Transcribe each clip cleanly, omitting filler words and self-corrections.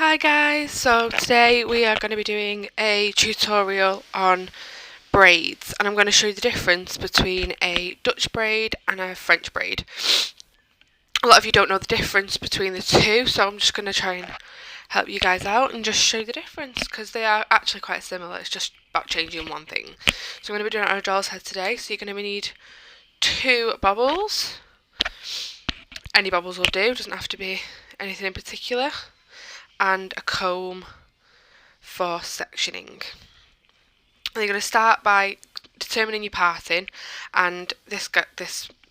Hi guys, so today we are going to be doing a tutorial on braids, and I'm going to show you the difference between a Dutch braid and a French braid. A lot of you don't know the difference between the two, so I'm just going to try and help you guys out and just show you the difference because they are actually quite similar. It's just about changing one thing. So I'm going to be doing it on a doll's head today, so you're going to need 2 bobbles. Any bobbles will do, doesn't have to be anything in particular, and a comb for sectioning. And you're going to start by determining your parting, and this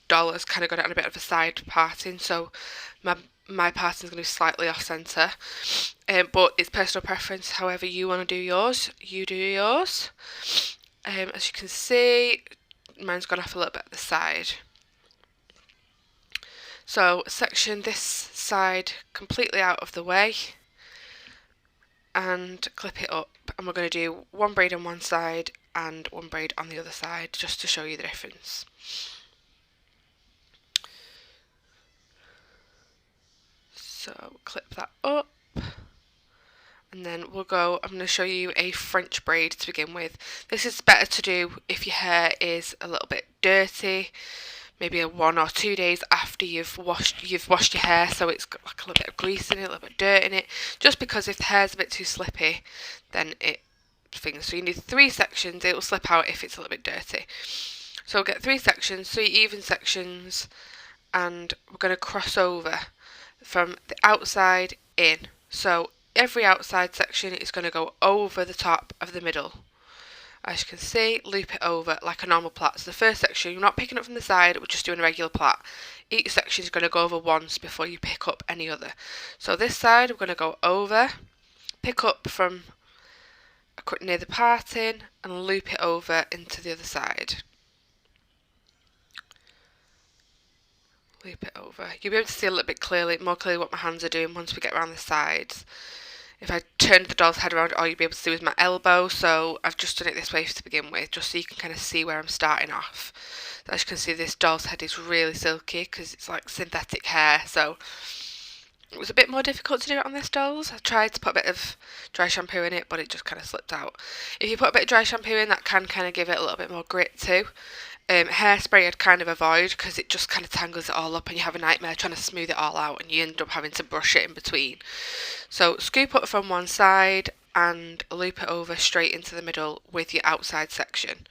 doll has kind of got it on a bit of a side parting, so my parting is going to be slightly off centre, but it's personal preference. However you want to do yours, you do yours. As you can see, mine's gone off a little bit at the side. So section this side completely out of the way and clip it up, and we're going to do one braid on one side and one braid on the other side just to show you the difference. So clip that up, and then I'm going to show you a French braid to begin with. This is better to do if your hair is a little bit dirty, maybe 1 or 2 days after you've washed your hair, so it's got like a little bit of grease in it, a little bit of dirt in it, just because if the hair's a bit too slippy, then it things. So you need 3 sections. It will slip out if it's a little bit dirty. So we'll get 3 sections, 3 even sections, and we're going to cross over from the outside in. So every outside section is going to go over the top of the middle. As you can see, loop it over like a normal plait. So the first section, you're not picking up from the side, we're just doing a regular plait. Each section is going to go over once before you pick up any other. So this side, we're going to go over, pick up from near the parting, and loop it over into the other side. Loop it over. You'll be able to see a little bit more clearly what my hands are doing once we get around the sides. If I turned the doll's head around, all you'd be able to see was my elbow, so I've just done it this way to begin with, just so you can kind of see where I'm starting off. So as you can see, this doll's head is really silky because it's like synthetic hair, so it was a bit more difficult to do it on this doll's. I tried to put a bit of dry shampoo in it, but it just kind of slipped out. If you put a bit of dry shampoo in, that can kind of give it a little bit more grit too. Hairspray I'd kind of avoid because it just kind of tangles it all up and you have a nightmare trying to smooth it all out and you end up having to brush it in between. So scoop up from one side and loop it over straight into the middle with your outside section.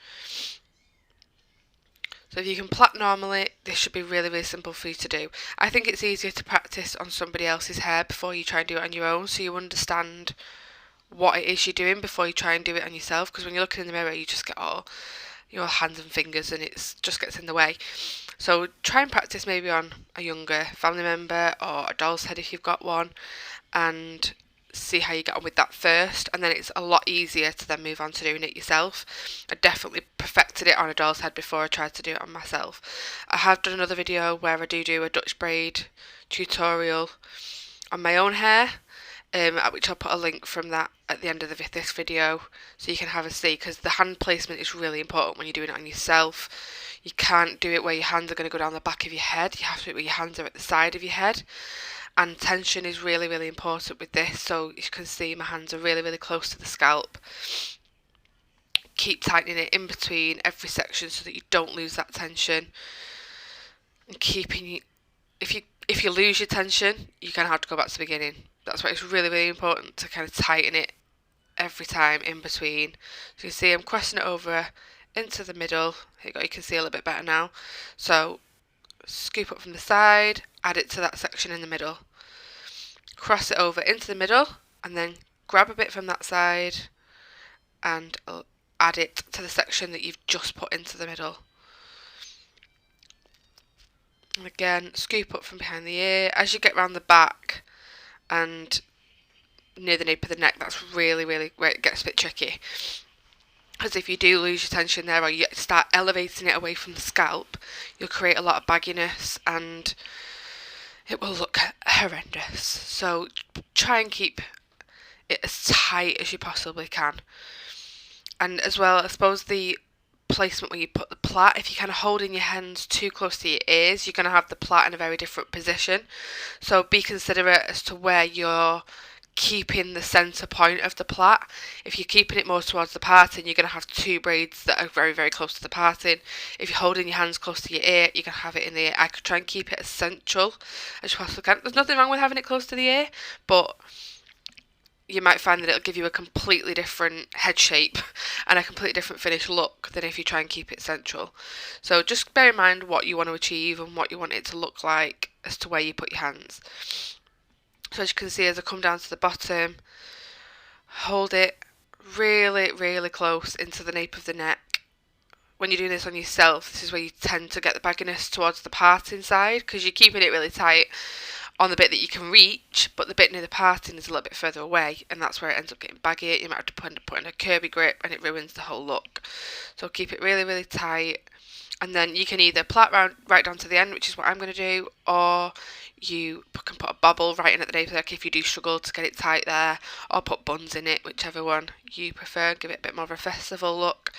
So if you can plait normally, this should be really, really simple for you to do. I think it's easier to practice on somebody else's hair before you try and do it on your own, so you understand what it is you're doing before you try and do it on yourself, because when you're looking in the mirror you just get all your hands and fingers and it just gets in the way. So try and practice maybe on a younger family member or a doll's head if you've got one, and see how you get on with that first, and then it's a lot easier to then move on to doing it yourself. I definitely perfected it on a doll's head before I tried to do it on myself. I have done another video where I do a Dutch braid tutorial on my own hair, which I'll put a link from that at the end of this video so you can have a see, because the hand placement is really important when you're doing it on yourself. You can't do it where your hands are going to go down the back of your head. You have to do it where your hands are at the side of your head, and tension is really, really important with this. So you can see my hands are really, really close to the scalp. Keep tightening it in between every section so that you don't lose that tension, and keeping if you lose your tension, you're going to have to go back to the beginning. That's why it's really, really important to kind of tighten it every time in between. So you see I'm crossing it over into the middle. Here you go, you can see a little bit better now. So scoop up from the side, add it to that section in the middle. Cross it over into the middle, and then grab a bit from that side and add it to the section that you've just put into the middle. And again, scoop up from behind the ear. As you get round the back and near the nape of the neck, that's really, really where it gets a bit tricky. Because if you do lose your tension there, or you start elevating it away from the scalp, you'll create a lot of bagginess and it will look horrendous. So try and keep it as tight as you possibly can. And as well, I suppose the placement where you put the plait, if you're kind of holding your hands too close to your ears, you're going to have the plait in a very different position. So be considerate as to where you're keeping the centre point of the plait. If you're keeping it more towards the parting, you're going to have two braids that are very, very close to the parting. If you're holding your hands close to your ear, you're going to have it in the ear. I could try and keep it as central as you possibly can. There's nothing wrong with having it close to the ear, but you might find that it'll give you a completely different head shape and a completely different finished look than if you try and keep it central. So just bear in mind what you want to achieve and what you want it to look like as to where you put your hands. So as you can see, as I come down to the bottom, hold it really, really close into the nape of the neck. When you're doing this on yourself, this is where you tend to get the bagginess towards the parting side, because you're keeping it really tight on the bit that you can reach, but the bit near the parting is a little bit further away, and that's where it ends up getting baggy. You might have to put in a curvy grip, and it ruins the whole look. So keep it really, really tight, and then you can either plait right down to the end, which is what I'm going to do, or you can put a bobble right in at the nape of the neck if you do struggle to get it tight there, or put buns in it, whichever one you prefer. Give it a bit more of a festival look,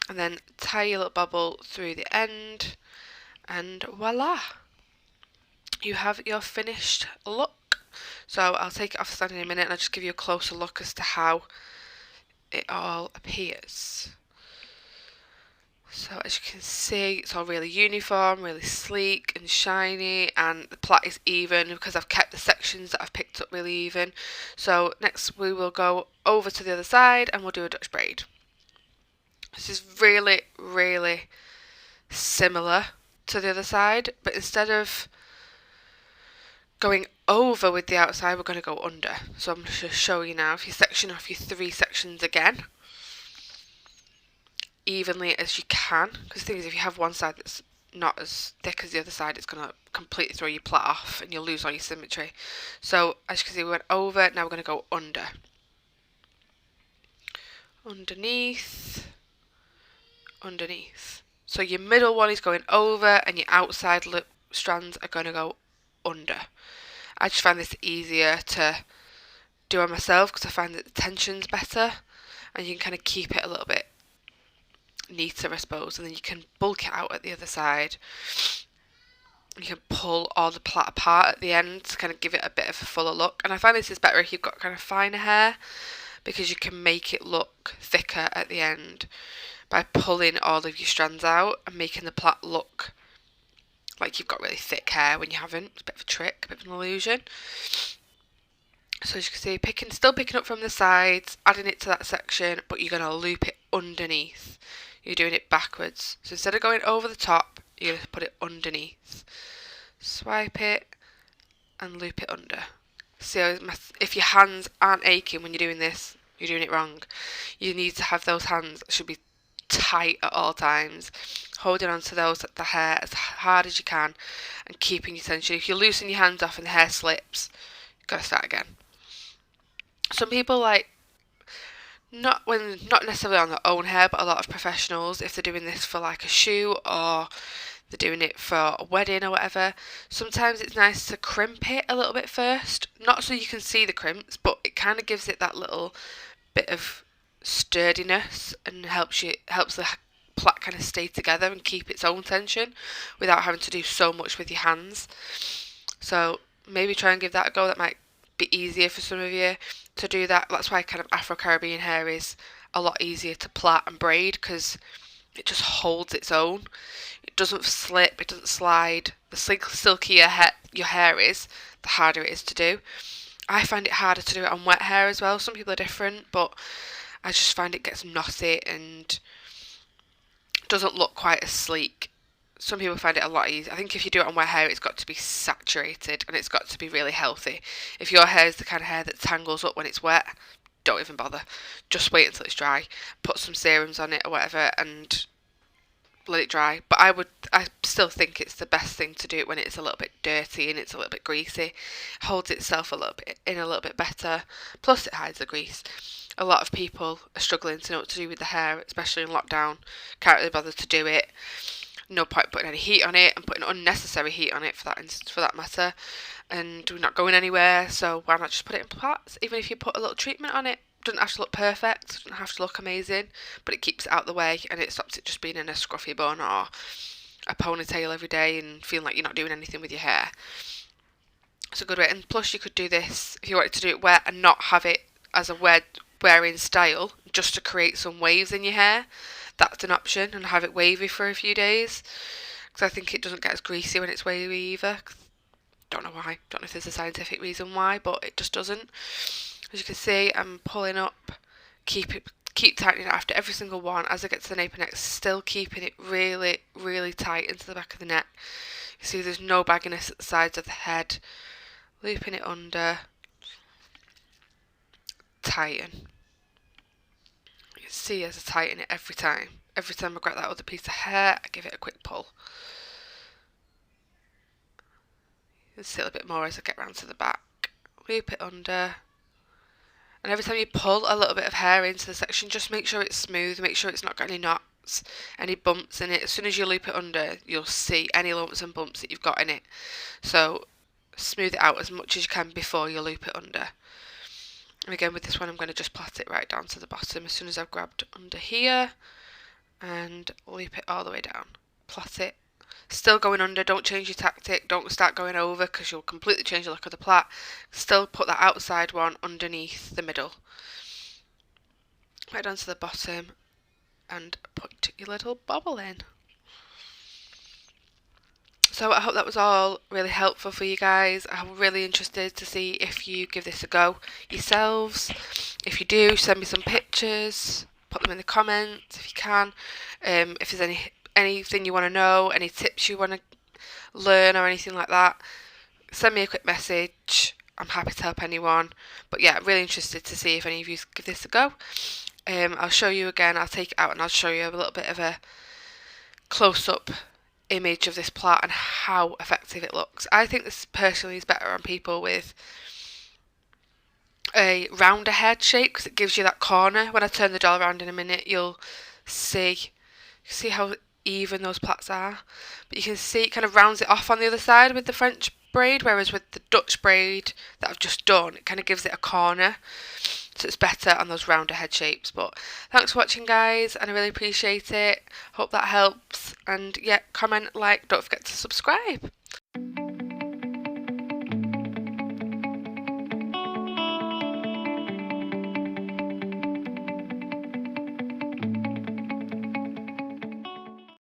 and then tie your little bobble through the end, and voila, you have your finished look. So I'll take it off the stand in a minute and I'll just give you a closer look as to how it all appears. So as you can see, it's all really uniform, really sleek and shiny, and the plait is even because I've kept the sections that I've picked up really even. So next we will go over to the other side and we'll do a Dutch braid. This is really, really similar to the other side, but instead of going over with the outside, we're going to go under. So I'm going to show you now. If you section off your 3 sections again, evenly as you can, because the thing is, if you have one side that's not as thick as the other side, it's going to completely throw your plait off and you'll lose all your symmetry. So as you can see, we went over, now we're going to go under. Underneath, underneath. So your middle one is going over and your outside strands are going to go under. I just find this easier to do on myself because I find that the tension's better and you can kind of keep it a little bit neater, I suppose, and then you can bulk it out at the other side. You can pull all the plait apart at the end to kind of give it a bit of a fuller look, and I find this is better if you've got kind of finer hair because you can make it look thicker at the end by pulling all of your strands out and making the plait look like you've got really thick hair when you haven't. It's a bit of a trick, a bit of an illusion. So as you can see, still picking up from the sides, adding it to that section, but you're going to loop it underneath. You're doing it backwards. So instead of going over the top, you're going to put it underneath. Swipe it and loop it under. See how if your hands aren't aching when you're doing this, you're doing it wrong. You need to have those hands should be tight at all times, holding on to those the hair as hard as you can and keeping your tension. If you loosen your hands off and the hair slips, you've got to start again. Some people not necessarily on their own hair, but a lot of professionals, if they're doing this for like a shoot or they're doing it for a wedding or whatever, sometimes it's nice to crimp it a little bit first, not so you can see the crimps, but it kind of gives it that little bit of sturdiness and helps the plait kind of stay together and keep its own tension without having to do so much with your hands. So maybe try and give that a go. That might be easier for some of you to do that. That's why kind of Afro-Caribbean hair is a lot easier to plait and braid, because it just holds its own. It doesn't slip, it doesn't slide. The silkier your hair is, the harder it is to do. I find it harder to do it on wet hair as well. Some people are different, but I just find it gets knotty and doesn't look quite as sleek. Some people find it a lot easier. I think if you do it on wet hair, it's got to be saturated and it's got to be really healthy. If your hair is the kind of hair that tangles up when it's wet, don't even bother. Just wait until it's dry. Put some serums on it or whatever and let it dry. But I still think it's the best thing to do it when it's a little bit dirty and it's a little bit greasy. It holds itself a little bit better. Plus it hides the grease. A lot of people are struggling to know what to do with the hair, especially in lockdown. Can't really bother to do it. No point putting any heat on it and putting unnecessary heat on it for that matter. And we're not going anywhere, so why not just put it in plaits? Even if you put a little treatment on it, doesn't have to look perfect, doesn't have to look amazing, but it keeps it out of the way and it stops it just being in a scruffy bun or a ponytail every day and feeling like you're not doing anything with your hair. It's a good way. And plus you could do this if you wanted to do it wet and not have it as a wearing style, just to create some waves in your hair. That's an option, and have it wavy for a few days, because I think it doesn't get as greasy when it's wavy either. Don't know why. Don't know if there's a scientific reason why, but it just doesn't. As you can see, I'm pulling up, keep tightening it after every single one as I get to the nape and neck, still keeping it really, really tight into the back of the neck. You see there's no bagginess at the sides of the head. Looping it under, tighten. You can see as I tighten it every time. Every time I grab that other piece of hair, I give it a quick pull. You can see a little bit more as I get round to the back. Loop it under. And every time you pull a little bit of hair into the section, just make sure it's smooth, make sure it's not got any knots, any bumps in it. As soon as you loop it under, you'll see any lumps and bumps that you've got in it. So smooth it out as much as you can before you loop it under. And again with this one I'm going to just plait it right down to the bottom as soon as I've grabbed under here, and loop it all the way down. Plait it. Still going under, don't change your tactic, don't start going over because you'll completely change the look of the plait. Still put that outside one underneath the middle. Right down to the bottom and put your little bobble in. So I hope that was all really helpful for you guys. I'm really interested to see if you give this a go yourselves. If you do, send me some pictures, put them in the comments if you can. If there's anything you want to know, any tips you want to learn or anything like that, send me a quick message. I'm happy to help anyone. But yeah, really interested to see if any of you give this a go. I'll show you again, I'll take it out and I'll show you a little bit of a close-up image of this plait and how effective it looks. I think this personally is better on people with a rounder head shape because it gives you that corner. When I turn the doll around in a minute, you'll see how even those plaits are. But you can see it kind of rounds it off on the other side with the French braid, whereas with the Dutch braid that I've just done, it kind of gives it a corner. So it's better on those rounder head shapes. But thanks for watching, guys, and I really appreciate it. Hope that helps. And yeah, comment, like, don't forget to subscribe.